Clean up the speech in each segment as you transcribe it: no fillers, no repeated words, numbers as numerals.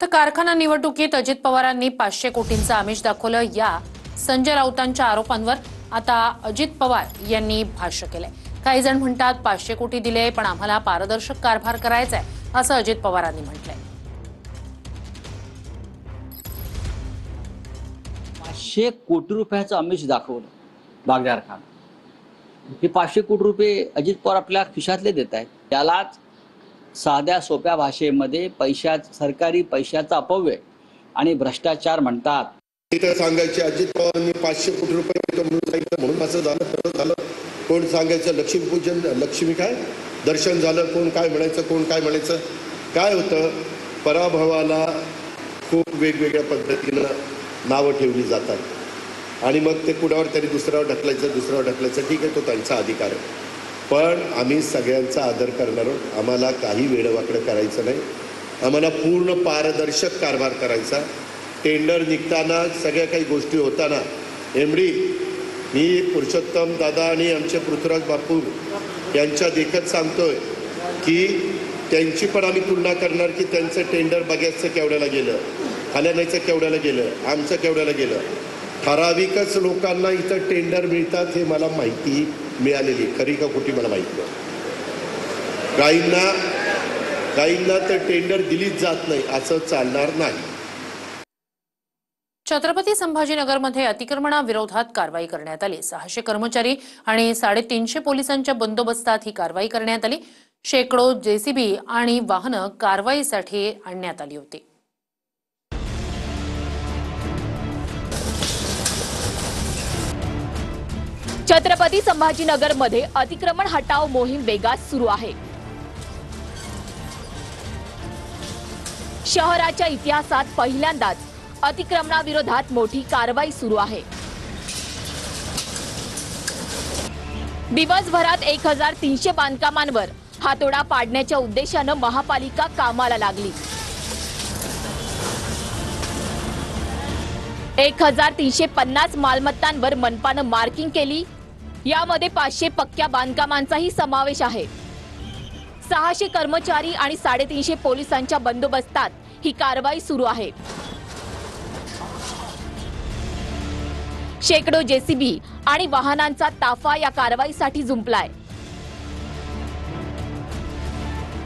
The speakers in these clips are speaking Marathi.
तर कारखाना निवडणुकीत अजित पवारांनी 500 कोटींचं आमिष दाखवलं या संजय राऊतांच्या आरोपांवर आता अजित पवार यांनी भाष्य केलंय। काही जण म्हणतात 500 कोटी दिले पण आम्हाला पारदर्शक कारभार करायचा आहे असं अजित पवारांनी म्हटलंय। 500 कोटी रुपयाचं आमिष दाखवलं बागदार खान। हे 500 कोटी रुपये अजित पवार आपल्या खिशातले देत आहेत। त्यालाच साध्या सोप्या भाषेमध्ये सरकारी पैशाचा अपव्यय आणि भ्रष्टाचार म्हणतात। इथं सांगायचे अजित पवारांनी 500 कोटी रुपये देतो म्हणून सांगितलं, म्हणून असं झालं तसं झालं। कोण सांगायचं लक्ष्मीपूजन, लक्ष्मी काय दर्शन झालं, कोण काय म्हणायचं, कोण काय म्हणायचं। काय होतं, पराभवाला खूप वेगवेगळ्या पद्धतीनं नावं ठेवली जातात आणि मग ते कुणावर तरी दुसऱ्यावर ढकलायचं। ठीक आहे, तो त्यांचा अधिकार आहे, पण आम्ही सगळ्यांचा आदर करणार आहोत। आम्हाला काही वेडवाकडं करायचं नाही, आम्हाला पूर्ण पारदर्शक कारभार करायचा। टेंडर निघताना सगळ्या काही गोष्टी होताना एमडी मी पुरुषोत्तम दादा आणि आमचे पृथ्वीराज बापू यांच्या देखत सांगतोय की त्यांची पण आम्ही तुलना करणार की त्यांचं टेंडर बघायचं केवढ्याला गेलं, खाल्यानाचं केवढ्याला गेलं, आमचं केवढ्याला गेलं। ठराविकच लोकांना इथं टेंडर मिळतात हे मला माहिती मिळालेली, खरी का खोटी मला माहिती नाही। काहींना तर टेंडर दिलीच जात नाही, असं चालणार नाही। छत्रपती संभाजीनगरमध्ये अतिक्रमणाविरोधात कारवाई करण्यात आली। 600 कर्मचारी आणि 350 पोलिसांच्या बंदोबस्तात ही कारवाई करण्यात आली। शेकडो जेसीबी आणि वाहनं कारवाईसाठी आणण्यात आली होती। छत्रपती संभाजीनगरमध्ये अतिक्रमण हटाव मोहीम वेगात सुरू आहे। शहराच्या इतिहासात पहिल्यांदाच अतिक्रमणाविरोधात मोठी कारवाई सुरू आहे। दिवसभरात 1300 बांधकामांवर हातोडा पाडण्याच्या उद्देशाने महापालिका कामाला लागली। 1350 मालमत्तांवर मनपाने मार्किंग केली। यामध्ये 500 पक्क्या बांधकामांचाही समावेश आहे। 600 कर्मचारी आणि 350 पोलिसांच्या बंदोबस्तात ही कारवाई सुरू आहे। शेकडो जेसीबी आणि वाहनांचा ताफा या कारवाईसाठी जुंपलाय।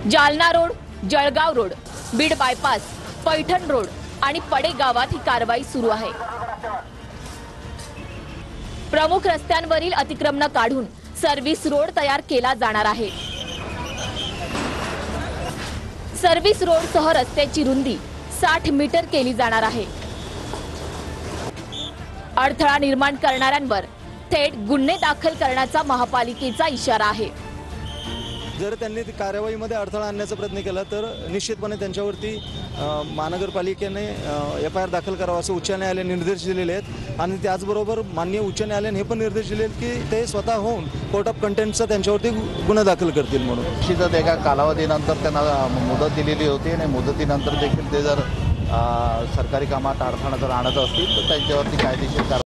Jalna road, Jalgaon road, Beed bypass, Paithan road आणि पडे गावात ही कारवाई सुरू आहे। प्रमुख रस्त्यांवरील अतिक्रमण काढून सर्व्हिस रोड तयार केला जाणार आहे। सर्व्हिस रोडसह रस्त्याची रुंदी 60 मीटर केली जाणार आहे। अडथळा निर्माण करणाऱ्यांवर थेट गुन्हे दाखल करण्याचा महापालिकेचा इशारा आहे। जर त्यांनी कारवाईमध्ये अडथळा आणण्याचा प्रयत्न केला तर निश्चितपणे त्यांच्यावरती महानगरपालिकेने FIR दाखल करावा असं उच्च न्यायालयाने निर्देश दिलेले आहेत आणि त्याचबरोबर माननीय उच्च न्यायालयाने हे पण निर्देश दिले आहेत की ते स्वतः होऊन कोर्ट ऑफ कंटेम्प्टचा त्यांच्यावरती गुन्हा दाखल करतील म्हणून। निश्चितच एका कालावधीनंतर त्यांना मुदत दिलेली होती आणि मुदतीनंतर देखील ते जर सरकारी कामात अडथळा जर आणत असतील तर त्यांच्यावरती कायदेशीर